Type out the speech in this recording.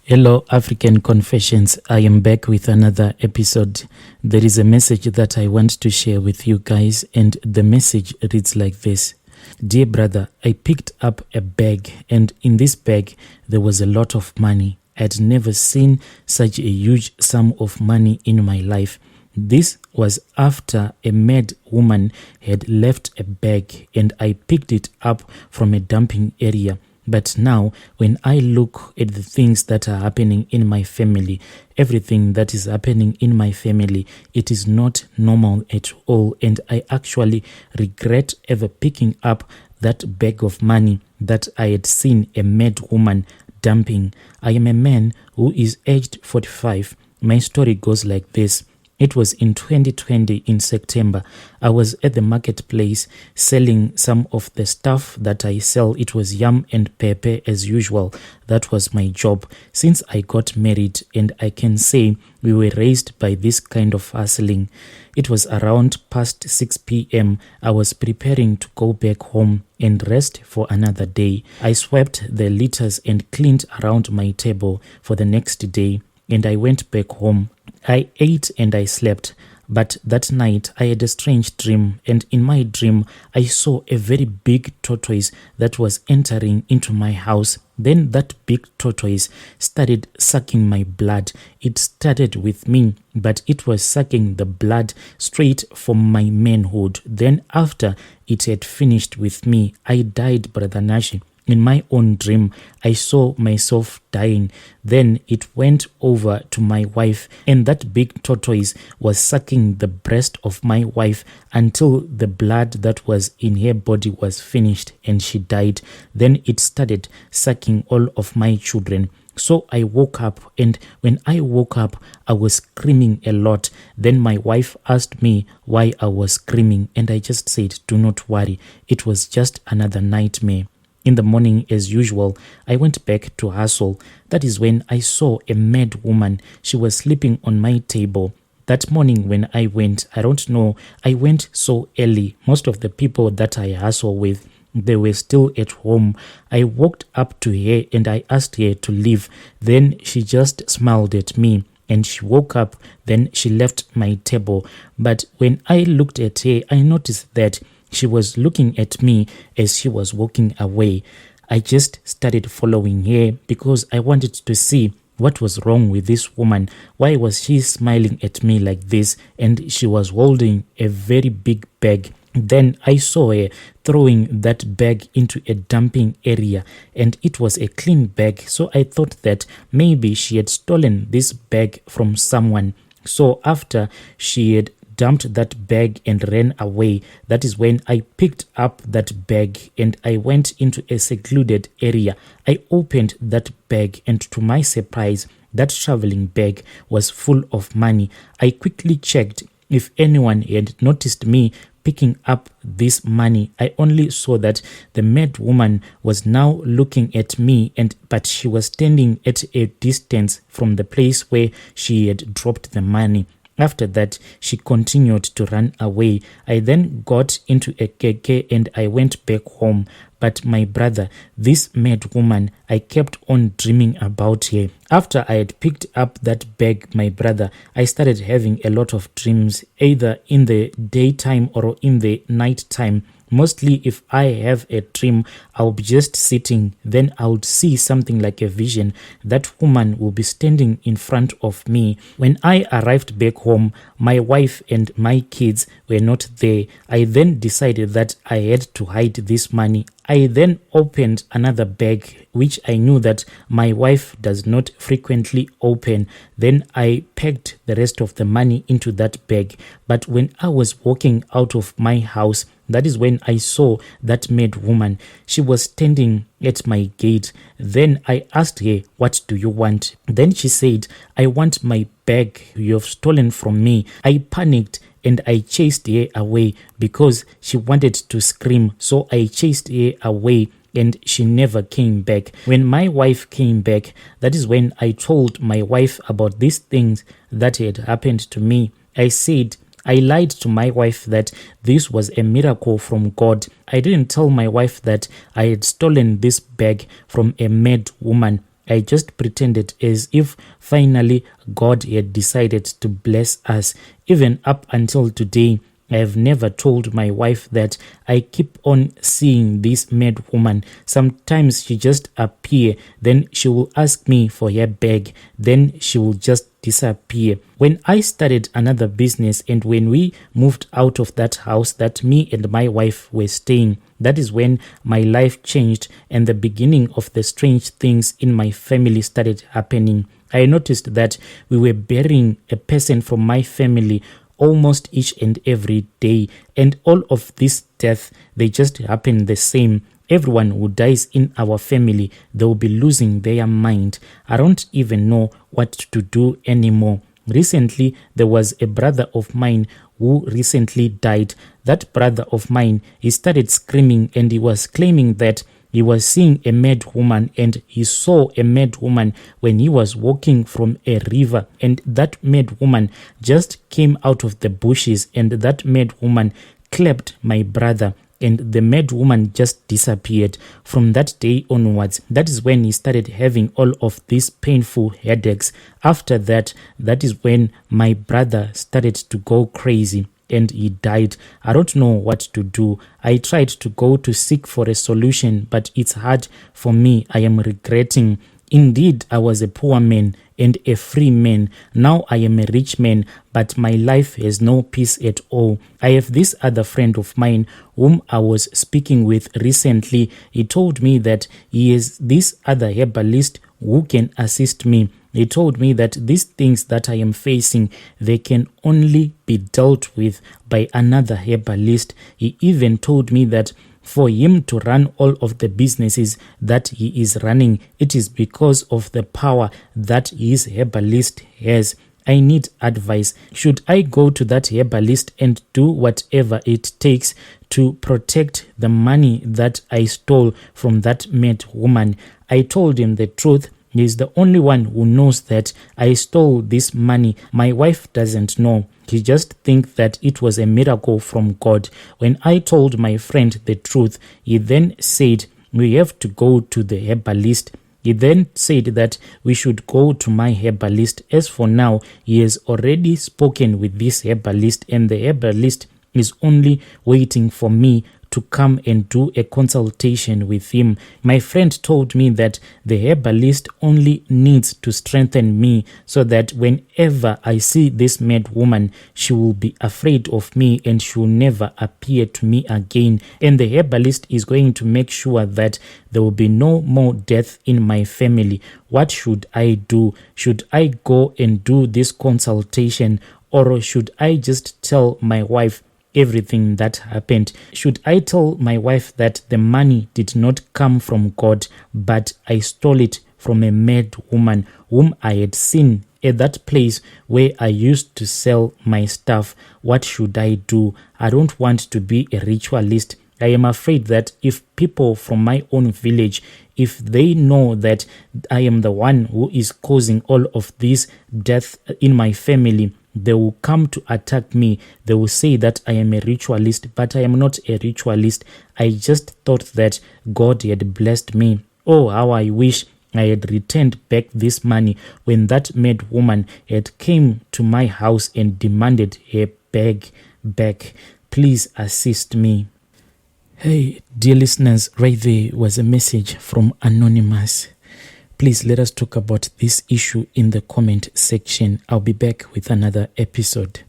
Hello, African Confessions. I am back with another episode. There is a message that I want to share with you guys, and the message reads like this. Dear brother, I picked up a bag, and in this bag there was a lot of money. I had never seen such a huge sum of money in my life. This was after a mad woman had left a bag, and I picked it up from a dumping area. But now, when I look at the things that are happening in my family, everything that is happening in my family, it is not normal at all. And I actually regret ever picking up that bag of money that I had seen a mad woman dumping. I am a man who is aged 45. My story goes like this. It was in 2020 in September. I was at the marketplace selling some of the stuff that I sell. It was yam and pepper as usual. That was my job since I got married, and I can say we were raised by this kind of hustling. It was around past 6 p.m. I was preparing to go back home and rest for another day. I swept the litters and cleaned around my table for the next day, and I went back home. I ate and I slept, but that night I had a strange dream, and in my dream I saw a very big tortoise that was entering into my house. Then that big tortoise started sucking my blood. It started with me, but it was sucking the blood straight from my manhood. Then after it had finished with me, I died, Brother Nashi. In my own dream, I saw myself dying. Then it went over to my wife, and that big tortoise was sucking the breast of my wife until the blood that was in her body was finished and she died. Then it started sucking all of my children. So I woke up, and when I woke up, I was screaming a lot. Then my wife asked me why I was screaming, and I just said, "Do not worry, it was just another nightmare." In the morning, as usual, I went back to hustle. That is when I saw a mad woman. She was sleeping on my table. That morning when I went, I don't know, I went so early. Most of the people that I hustle with, they were still at home. I walked up to her and I asked her to leave. Then she just smiled at me and she woke up. Then she left my table. But when I looked at her, I noticed that she was looking at me as she was walking away. I just started following her because I wanted to see what was wrong with this woman. Why was she smiling at me like this? And she was holding a very big bag. Then I saw her throwing that bag into a dumping area, and it was a clean bag. So I thought that maybe she had stolen this bag from someone. So after she had dumped that bag and ran away, that is when I picked up that bag and I went into a secluded area. I opened that bag, and to my surprise, that traveling bag was full of money. I quickly checked if anyone had noticed me picking up this money. I only saw that the mad woman was now looking at me, but she was standing at a distance from the place where she had dropped the money. After that, she continued to run away. I then got into a keke and I went back home. But my brother, this mad woman, I kept on dreaming about her. After I had picked up that bag, my brother, I started having a lot of dreams, either in the daytime or in the night time. Mostly if I have a dream, I'll be just sitting, then I would see something like a vision. That woman will be standing in front of me. When I arrived back home, my wife and my kids were not there. I then decided that I had to hide this money. I then opened another bag, which I knew that my wife does not frequently open. Then I packed the rest of the money into that bag. But when I was walking out of my house, that is when I saw that mad woman. She was standing at my gate. Then I asked her, "What do you want?" Then she said, "I want my bag you have stolen from me." I panicked and I chased her away because she wanted to scream. So I chased her away and she never came back. When my wife came back, that is when I told my wife about these things that had happened to me. I said, I lied to my wife that this was a miracle from God. I didn't tell my wife that I had stolen this bag from a mad woman. I just pretended as if finally God had decided to bless us. Even up until today, I have never told my wife that I keep on seeing this mad woman. Sometimes she just appear, then she will ask me for her bag, then she will just disappear. When I started another business and when we moved out of that house that me and my wife were staying, that is when my life changed and the beginning of the strange things in my family started happening. I noticed that we were burying a person from my family almost each and every day, and all of this death, they just happen the same. Everyone who dies in our family, they will be losing their mind. I don't even know what to do anymore. Recently, there was a brother of mine who recently died. That brother of mine, he started screaming and he was claiming that he was seeing a mad woman and he saw a mad woman when he was walking from a river, and that mad woman just came out of the bushes and that mad woman clapped my brother and the mad woman just disappeared. From that day onwards, that is when he started having all of these painful headaches. After that, that is when my brother started to go crazy and he died. I don't know what to do. I tried to go to seek for a solution, but it's hard for me. I am regretting. Indeed, I was a poor man and a free man. Now I am a rich man, but my life has no peace at all. I have this other friend of mine whom I was speaking with recently. He told me that he is this other herbalist who can assist me. He told me that these things that I am facing, they can only be dealt with by another herbalist. He even told me that for him to run all of the businesses that he is running, it is because of the power that his herbalist has. I need advice. Should I go to that herbalist and do whatever it takes to protect the money that I stole from that mad woman? I told him the truth. He is the only one who knows that I stole this money. My wife doesn't know. He just thinks that it was a miracle from God. When I told my friend the truth, he then said, we have to go to the herbalist. He then said that we should go to my herbalist. As for now, he has already spoken with this herbalist and the herbalist is only waiting for me to come and do a consultation with him. My friend told me that the herbalist only needs to strengthen me so that whenever I see this mad woman, she will be afraid of me and she will never appear to me again. And the herbalist is going to make sure that there will be no more death in my family. What should I do? Should I go and do this consultation, or should I just tell my wife everything that happened? Should I tell my wife that the money did not come from God, but I stole it from a mad woman whom I had seen at that place where I used to sell my stuff? What should I do? I don't want to be a ritualist. I am afraid that if people from my own village, if they know that I am the one who is causing all of this death in my family, they will come to attack me. They will say that I am a ritualist, but I am not a ritualist. I just thought that God had blessed me. Oh, how I wish I had returned back this money when that mad woman had came to my house and demanded her bag back. Please assist me. Hey, dear listeners, right there was a message from Anonymous. Please let us talk about this issue in the comment section. I'll be back with another episode.